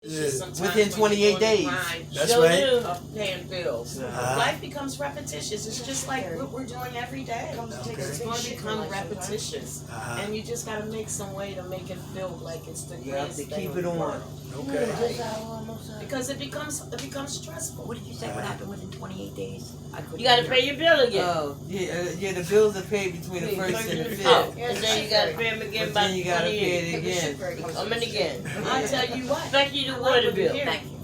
Within 28 days. That's right. Of paying bills. Life becomes repetitious. It's just like what we're doing every day. It's going to become repetitious. And you just got to make some way to make it feel like it's the greatest thing. Keep it on. Okay. Because it becomes stressful. What did you say? What happened within 28 days? You got to pay your bill again. Oh, yeah, the bills are paid between the first and the fifth. Oh, and then you got to pay them again by then you got to pay it again. Come in again. I tell you what. Especially the water bill. Thank you.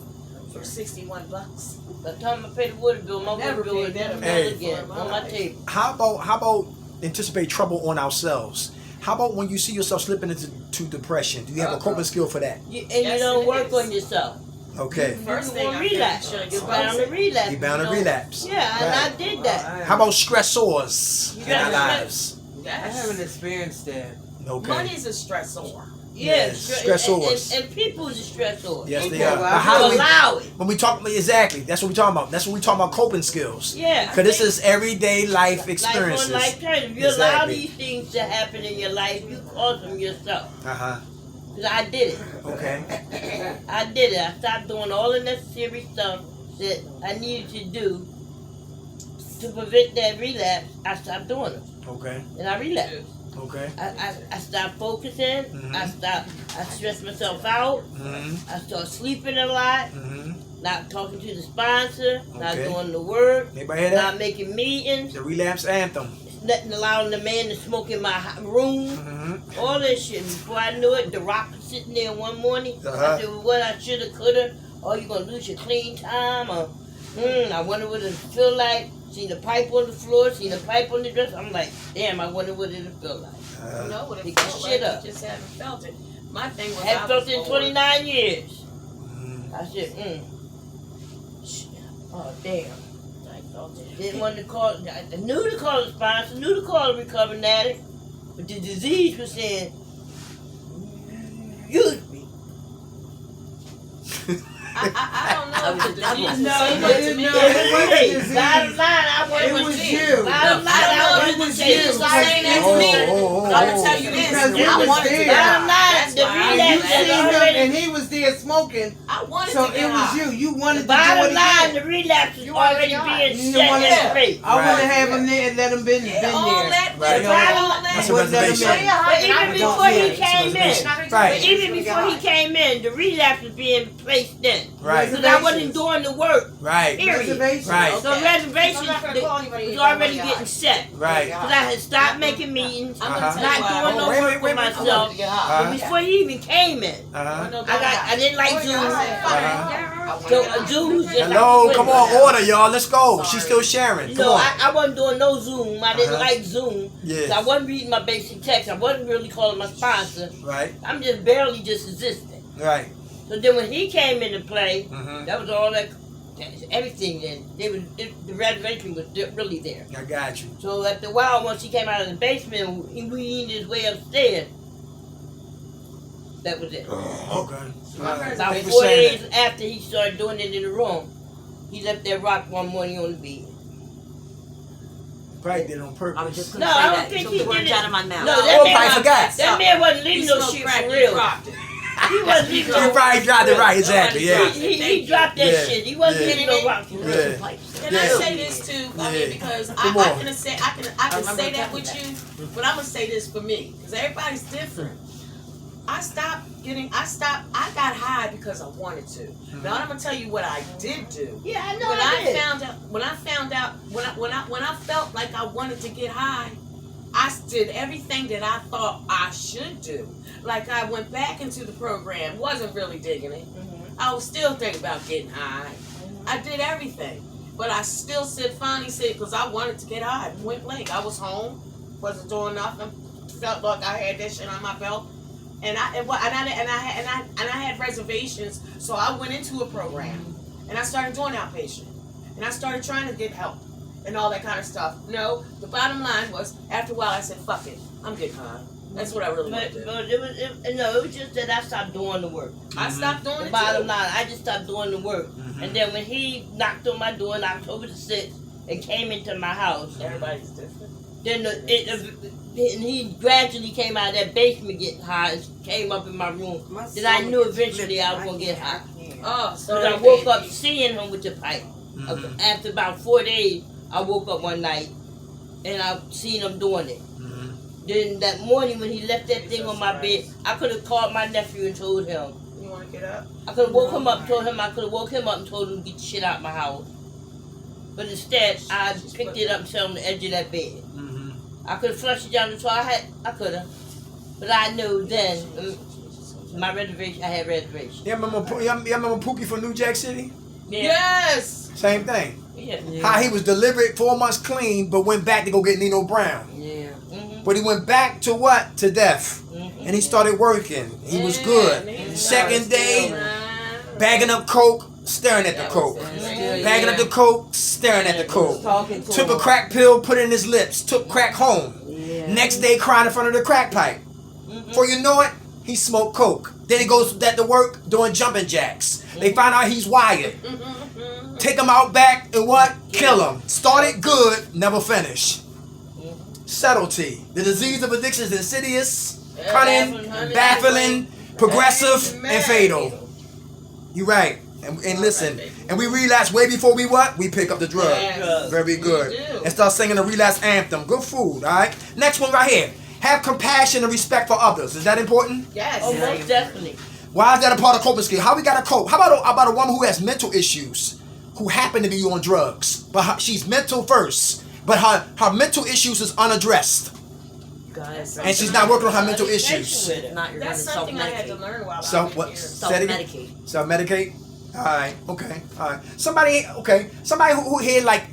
For $61. By the time I pay the water bill, my water bill is never again on my table. How about anticipate trouble on ourselves? How about when you see yourself slipping into depression? Do you have a coping skill for that? You don't work on yourself. Okay. First thing I relapse. You're bound to relapse. You're bound to relapse. Yeah, and I did that. How about stressors in our lives? I haven't experienced that. Okay. Money's a stressor. Yes, stressors. And people is a stressor. Yes, people they are. But how do we allow it? When we talk, exactly, that's what we're talking about. That's what we're talking about, coping skills. Yeah. Because this is everyday life experiences. Life on life terms. If you allow these things to happen in your life, you cause them yourself. Because I did it. Okay. I did it. I stopped doing all the necessary stuff that I needed to do to prevent that relapse. I stopped doing it. Okay. And I relapsed. Okay. I stopped focusing. I stressed myself out. I started sleeping a lot. Not talking to the sponsor. Not doing the work. Anybody hear that? Not making meetings. The relapse anthem. Nothing allowing the man to smoke in my room. All this shit. Before I knew it, the Rock was sitting there one morning. I said, well, what I shoulda, coulda. Oh, you gonna lose your clean time? Or, I wonder what it feel like. Seen the pipe on the floor, seen the pipe on the dresser. I'm like, damn, I wonder what it'll feel like. You know what it Pick felt shit like, up. you just haven't felt it. My thing was I haven't felt it in 29 years. I said, oh, damn. Didn't want to call, I knew to call the sponsor, knew to call the recovering addict, but the disease was saying, use me. I don't know if the disease No, was it saying to me. wasn't disease. Bottom line, I It wanted was to you. Bottom line, I wanted to say It's this. not saying that to me. I'm gonna tell you this. Because it I was wanted to there. get high. Bottom line, That's the why And you relapse seen had him, already. and he was there smoking. I wanted So to get it was high. you. You wanted to do Bottom it line, again. the relapse is already being You set wanna- in place. I want to have him there and let him been there. All that, Right. all that. That's a Wouldn't let him reservation. in. But even before he came in, Right. even before he came in, the relapse was being placed in. Right. Because I wasn't doing the work. Right. Period. Reservations. Right. So reservations was already getting set. Right. Because I had stopped making meetings, I'm gonna tell you not why. doing no Wait, work wait, for wait, myself. But before he even came in, I didn't like Zoom. So Zoom was just Hello, like come on, order, y'all. Let's go. She's still sharing. You Come know, on. I wasn't doing no Zoom. I didn't like Zoom. Yeah. So I wasn't reading my basic text. I wasn't really calling my sponsor. Right. I'm just barely just existing. Right. So then when he came into play, that was all that, everything then. The reservation was really there. I got you. So after a while, once he came out of the basement, he weaned his way upstairs. That was it. Okay. About Thank you for 4 saying days after he started doing it in the room, he left that rock one morning on the bed. Probably did it on purpose. I was just gonna No, say I don't that. think Took he the words did it. out of my mouth. No, Oh, that probably forgot. That man wasn't leaving no shit for real. He wasn't leaving You no probably dropped it right, exactly. Yeah. He dropped that Yeah. shit. He wasn't Yeah. leaving no rock for real. Yeah. Can I say this too? I mean, because I can say I can say that with you, but I'm gonna say this for me because everybody's different. I got high because I wanted to. Now I'm gonna tell you what I did do. Yeah, I know. When I felt like I wanted to get high, I did everything that I thought I should do. Like I went back into the program, wasn't really digging it. I was still thinking about getting high. I did everything, but I still finally said, because I wanted to get high, point blank. I was home, wasn't doing nothing, felt like I had that shit on my belt, and I had reservations, so I went into a program, and I started doing outpatient, and I started trying to get help, and all that kind of stuff. No, the bottom line was, after a while, I said, fuck it, I'm getting high. That's what I really want to do. But it was just that I stopped doing the work. I stopped doing The it bottom too. line, I just stopped doing the work. And then when he knocked on my door on October the 6th and came into my house, Everybody's different. then he gradually came out of that basement getting high and came up in my room. Then I knew eventually I was going to get high. Oh, So I woke up seeing him with the pipe. After about 4 days, I woke up one night and I seen him doing it. Then that morning when he left that thing on my bed, I could have called my nephew and told him. You want to get up? I could have woke him up, told him I could have woke him up and told him to get the shit out of my house. But instead, I picked it up and set it on the edge of that bed. I could have flushed it down the toilet. I could have. But I knew then, my reservation, I had reservation. You remember Pookie from New Jack City? Yeah. Yes. Same thing. Yeah. How he was delivered 4 months clean, but went back to go get Nino Brown. Yeah. But he went back to what? To death. And he started working. He was good. Second day, bagging up coke, staring at the coke. Bagging up the coke, staring at the coke. Took a crack pill, put it in his lips. Took crack home. Next day, crying in front of the crack pipe. Before you know it, he smoked coke. Then he goes to work doing jumping jacks. They find out he's wired. Take him out back and what? Kill him. Started good, never finish. Subtlety. The disease of addiction is insidious, cunning, baffling, progressive, and fatal. You right. And listen, and we relapse way before we what? We pick up the drug. Yes. Very good. And start singing the relapse anthem. Good food, all right? Next one right here. Have compassion and respect for others. Is that important? Yes. Oh, most definitely. Why is that a part of coping skill? How we got to cope? How about a woman who has mental issues, who happen to be on drugs, but she's mental first, but her mental issues is unaddressed, and she's not working on her mental issues. Not you're That's gonna something I had to self-medicate. learn while I So was what? here. Self-medicate. Self-medicate. All right. Okay. All right. Somebody who here like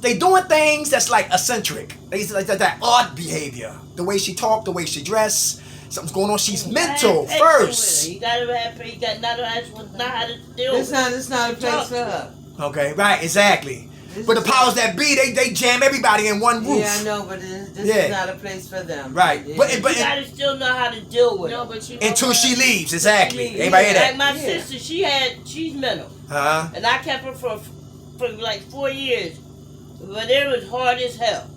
they doing things that's like eccentric. They like that odd behavior. The way she talk, the way she dress. Something's going on. She's mental first. You gotta have you got not how to deal with it. It's not a place for her. Okay. Right. Exactly. But the powers that be, they jam everybody in one roof. Yeah, I know, but this is not a place for them. Right. Yeah. But You gotta still know how to deal with No, it. but you know until what? she leaves. Exactly. She leaves. Everybody hear Like that? my sister, she's mental. And I kept her for like 4 years. But it was hard as hell.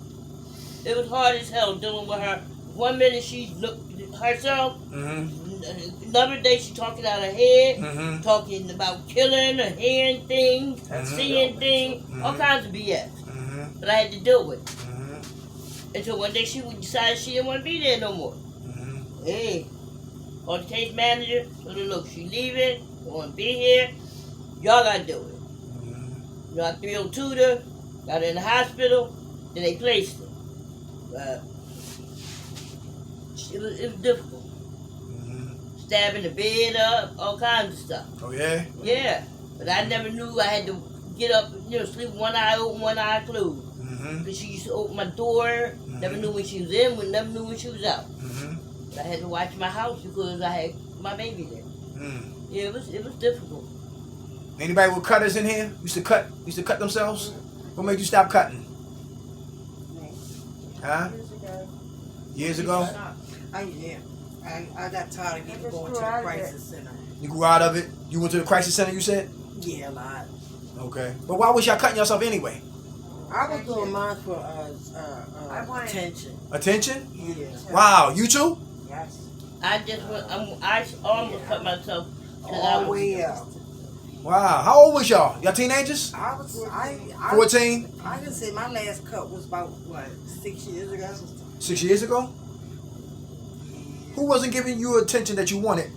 It was hard as hell dealing with her. 1 minute she looked herself. Another day she talking out her head. Talking about killing or hearing things, seeing things. All kinds of BS. But I had to deal with it. Until one day she decided she didn't want to be there no more. Hey. Or the case manager, told her, look, she leaving, don't want to be here. Y'all got to do it. You know, I 302'd her, got her in the hospital, then they placed her. It was difficult. Stabbing the bed up, all kinds of stuff. Oh, yeah? Yeah. But I never knew I had to get up, sleep with one eye open, one eye closed. Because she used to open my door, never knew when she was in, never knew when she was out. But I had to watch my house because I had my baby there. Yeah, it was difficult. Anybody with cutters in here? Used to cut themselves? What made you stop cutting? Huh? Years ago? I got tired of getting going to the crisis center. You grew out of it? You went to the crisis center, you said? Yeah, a lot. Okay. But why was y'all cutting yourself anyway? I was doing mine for attention. Attention? Yeah. Wow, you too? Yes. I almost cut myself because I All the was way up. Wow. How old was y'all? Y'all teenagers? I 14? I can say my last cut was about, 6 years ago? 6 years ago? Who wasn't giving you attention that you wanted?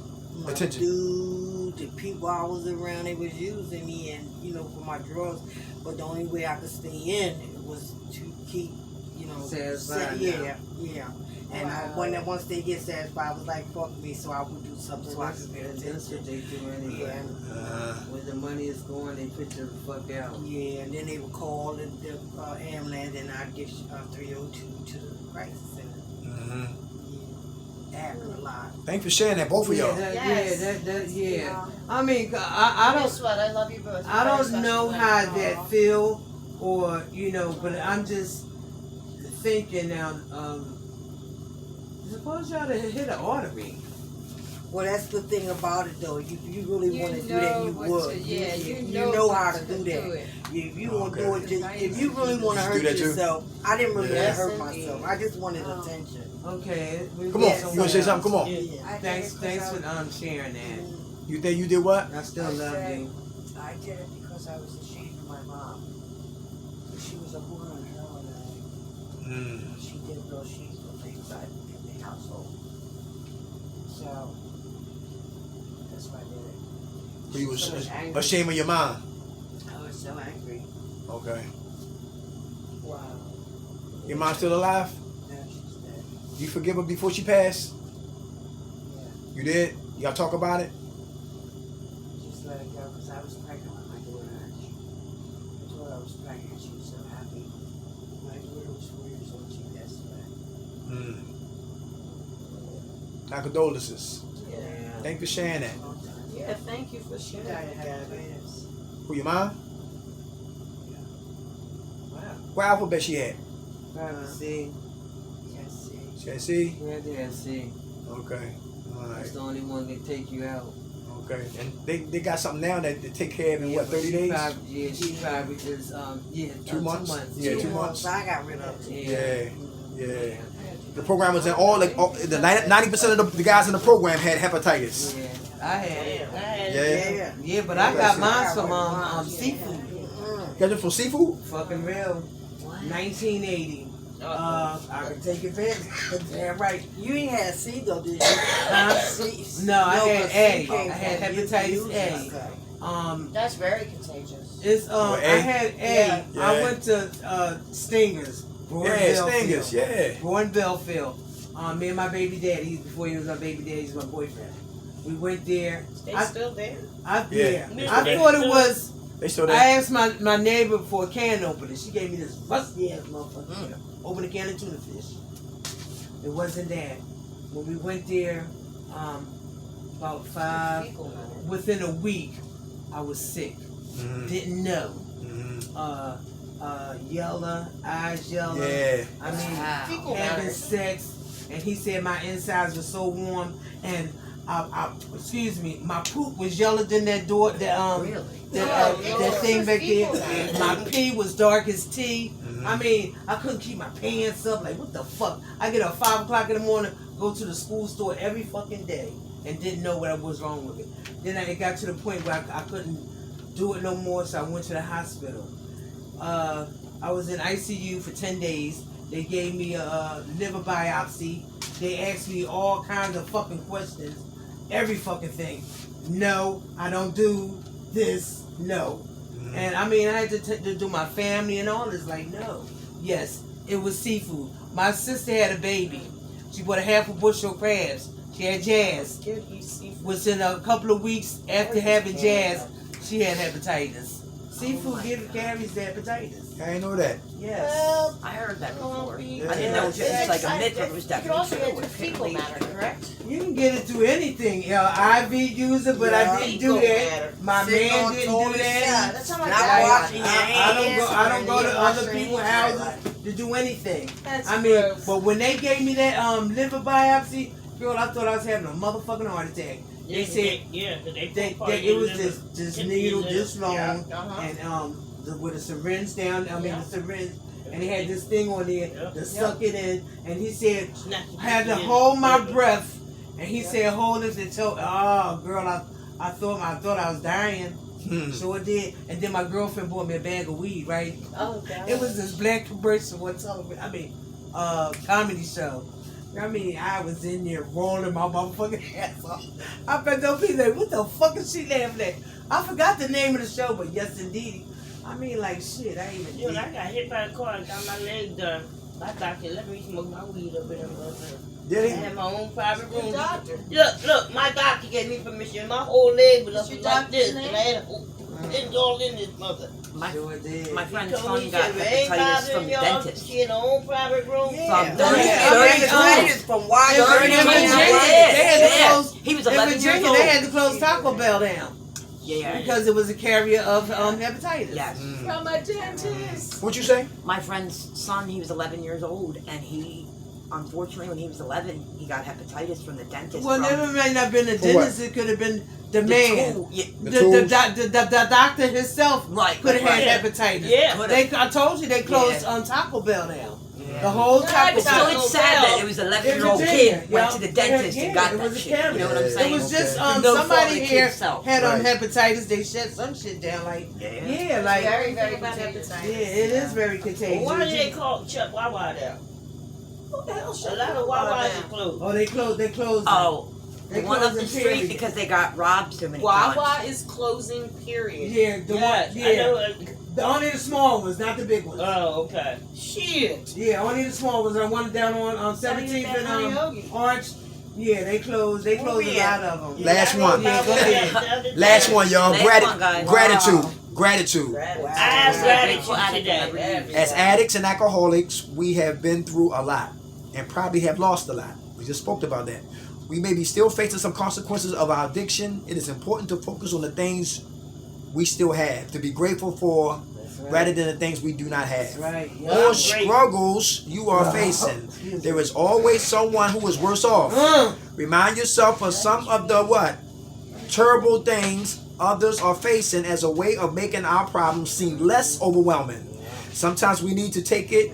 My Attention. dude, the people I was around, they was using me and, for my drugs. But the only way I could stay in was to keep, Satisfied. Yeah. And once they get satisfied, I was like, fuck me, so I would do something so I could get That's what attention. they do anyway. Yeah. When the money is going, they put you the fuck out. Yeah, and then they would call the ambulance and I'd get 302 to the crisis center. Yeah. That happened a lot. Thanks for sharing that, both of y'all. Yeah. I mean, I don't. Guess what? I love you both. I don't know how that feel, or but I'm just thinking now. Suppose y'all to hit an artery. Well, that's the thing about it, though. If you really want to do that, you what would. to- yeah, you know know how what to do to that. do it. If you want to Okay. do it, just, if you really want to You hurt do that too? yourself, I didn't really want to Yes, hurt indeed. myself. I just wanted attention. Okay. we Come get on, you wanna say something? Come on. Yeah. Thanks for sharing that. You think you did what? I still I love said- you. I did it because I was ashamed of my mom. She was a whore and a heroin addict. Mm. She did real shameful things in the household. So that's why I did it. So you was So much anger. ashamed of your mom. I was so angry. Okay. Wow. Your mom still alive? Now she's dead. You forgive her before she passed? Yeah. You did? Y'all talk about it? Just let it go because I was pregnant with my daughter. I told her I was pregnant. She was so happy. My daughter was 4 years old. She passed away. Mm. My condolences. Yeah. Thank you for sharing that. Long time. Yeah, thank you for She sharing died of that. diabetes. Who, your mom? Wow. What alphabet she had? See, Yes, see. She had C? yeah, there. See, Okay. Alright. that's the only one that take you out. Okay. And they got something now that they take care of in what, but 30 she days? Probably, she probably just 2 months? Yeah, 2 months. I got rid of it. Yeah. Yeah. The program was in all the 90% of the guys in the program had hepatitis. Yeah, I had it. Yeah. Yeah, but I got mine from seafood. Got it from seafood? Fucking real. 1980. I can take advantage. Damn right. You ain't had C though, did you? Huh? No, I had A. I had hepatitis A. Okay. That's very contagious. It's What, I A? had A. Yeah. I went to Stingers. Yeah, Stingers, yeah. Born Belfield. Me and my baby daddy, before he was my baby daddy, he's my boyfriend. We went there. They I- still there? I Yeah. thought it was. They still there. I asked my neighbor for a can opener. She gave me this rusty ass motherfucker. Open a can of tuna fish. It wasn't that. When we went there, about 5, within a week, I was sick. Mhm. Didn't know. Mhm. Yellow, eyes yellow. Yeah. I mean, Fecal having matter. sex, and he said my insides were so warm, and excuse me, my poop was yellower than that door. Really? That thing back there. Fecal My pee was dark as tea. Mhm. I mean, I couldn't keep my pants up. Like, what the fuck? I get up 5 o'clock in the morning, go to the school store every fucking day, and didn't know what was wrong with it. Then it got to the point where I couldn't do it no more, so I went to the hospital. I was in ICU for 10 days. They gave me a liver biopsy. They asked me all kinds of fucking questions. Every fucking thing. No, I don't do this. No. And I mean, I had to do my family and all this. Like, no. Yes, it was seafood. My sister had a baby. She bought a half a bushel of crabs. She had Jazz. Within a couple of weeks after having Jazz, she had hepatitis. Seafood carries the hepatitis. I ain't know that. Yes. I heard that before. Yeah. I didn't know it was just like a myth, but it was You could definitely also true. get through fecal matter, correct? You can get it through anything. IV user, but I didn't do that. My Sitting man on didn't do toilet that. That's how my Not dad washing your I don't go to Wash other your people's hands. houses to do anything. That's I mean, gross. but when they gave me that liver biopsy, girl, I thought I was having a motherfucking heart attack. They said it was this needle this long and with a syringe down. The syringe, and they had this thing on there to suck it in. And he said I had to hold my breath, and he said hold it until girl, I thought I was dying. Sure did. And then my girlfriend bought me a bag of weed, right? Oh, God. It was this black commercial on television. Comedy show. I mean, I was in there rolling my motherfucking ass off. I bet those people like, what the fuck is she laughing at? I forgot the name of the show, but yes, indeed. I mean, like, shit, I even Dude, I got hit by a car and got my leg done. My doctor let me smoke my weed up in there. I had my own private room. Doctor. Look, my doctor gave me permission. My whole leg was up Your like doctor's this. name? And I had it's all in this mother. sure did. My He friend's told son me, he got said, "Ain't hepatitis bothering from the y'all." dentist. She in her own private room. Yeah. From Hepatitis from why In dirty Virginia, money. they had to Yeah. close. He was In 11 years Virginia, old. they had to close Taco Bell down Yeah. because it was a carrier of hepatitis. Yes. From a dentist. What you say? My friend's son, he was 11 years old, and he unfortunately, when he was 11, he got hepatitis from the dentist. Well, from never might not have been the For what? dentist. It could have been the the man. tool. Yeah, The doctor himself right. could have right. had hepatitis. Yeah. I told you they closed Yeah. Taco Bell now. Yeah. The whole God, Taco So Bell. it's sad that it was an 11-year-old kid went to the dentist and got it that was a shit. You know what I'm camera. saying? It was just Okay. No fault of somebody the here kid's self. had Right. hepatitis. They shut some shit down. Like Yeah. like Very, very About contagious. hepatitis. yeah, it is very contagious. Why did they call Chuck Wawa down? Who the hell A shut lot of Wawa Wawas down? are closed. Oh, they closed. They closed. Oh, They the one up closed the in street period. because they got robbed so many times. Wawa is closing, period. Yeah, the Yes, one. I Yeah, know. only the small ones, not the big ones. Oh, okay. Shit. Yeah, only the small ones. I one down on 17th and Arch. Yeah, they closed. They closed a lot of them. Last one. Yeah, go ahead. Last one, y'all. Last one, guys. Gratitude. Wow. Gratitude. I have Grateful gratitude addict today. every As addicts and alcoholics, we have been through a lot and probably have lost a lot. We just spoke about that. We may be still facing some consequences of our addiction. It is important to focus on the things we still have, to be grateful for rather than the things we do not have. That's right. Or Yeah. struggles you are facing. There is always someone who is worse off. Remind yourself of some of the terrible things others are facing as a way of making our problems seem less overwhelming. Sometimes we need to take it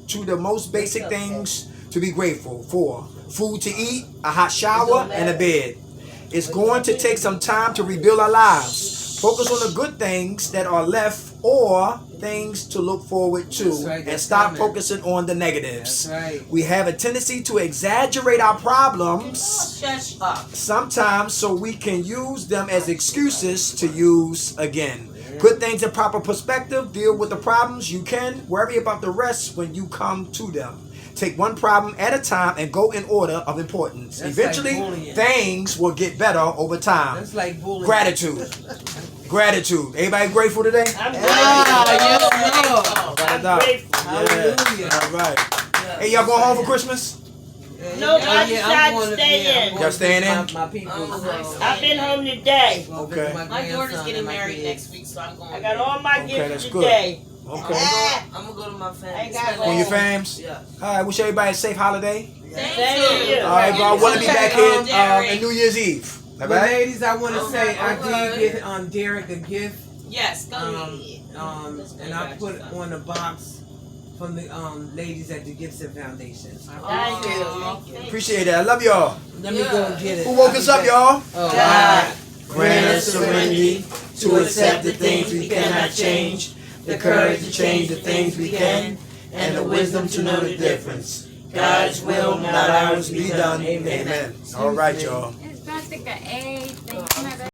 to the most basic things to be grateful for. Food to eat, a hot shower, and a bed. It's going to take some time to rebuild our lives. Focus on the good things that are left or things to look forward to, That's right, and that's stop coming. focusing on the negatives. That's right. We have a tendency to exaggerate our problems Shut up. sometimes so we can use them as excuses to use again. Put things in proper perspective, deal with the problems you can, worry about the rest when you come to them. Take one problem at a time and go in order of importance. That's Eventually, like bullying. things will get better over time. That's like bullying. Gratitude. Gratitude. Everybody grateful today? I'm Ah, grateful. yes, I'm Right. grateful. Hallelujah. All right. Hey, y'all going home for Christmas? Nope, I decided to stay in. Y'all staying in? My people. I've been home today. Okay. My daughter's getting married next week, so I'm going. I got all my Okay, gifts that's good. today. Okay. I'm gonna go to my family. I got On your fams? Yeah. All right. Wish everybody a safe holiday. Thank Thank you. you. All right, bro. I want to be back here Derek. on New Year's Eve. All But right. ladies, I want to Okay, say I okay. did get Derek a gift, Yes, go ahead. and I put on the box from the ladies at the Gibson Foundation. Thank you. Appreciate that. I love y'all. Let me go and get it. Who woke us up, y'all? Oh, God. Grant us serenity to accept the things we cannot change, the courage to change the things we can, and the wisdom to know the difference. God's will, not ours, be done. Amen. All right, y'all. It's Jessica A. Thank you, my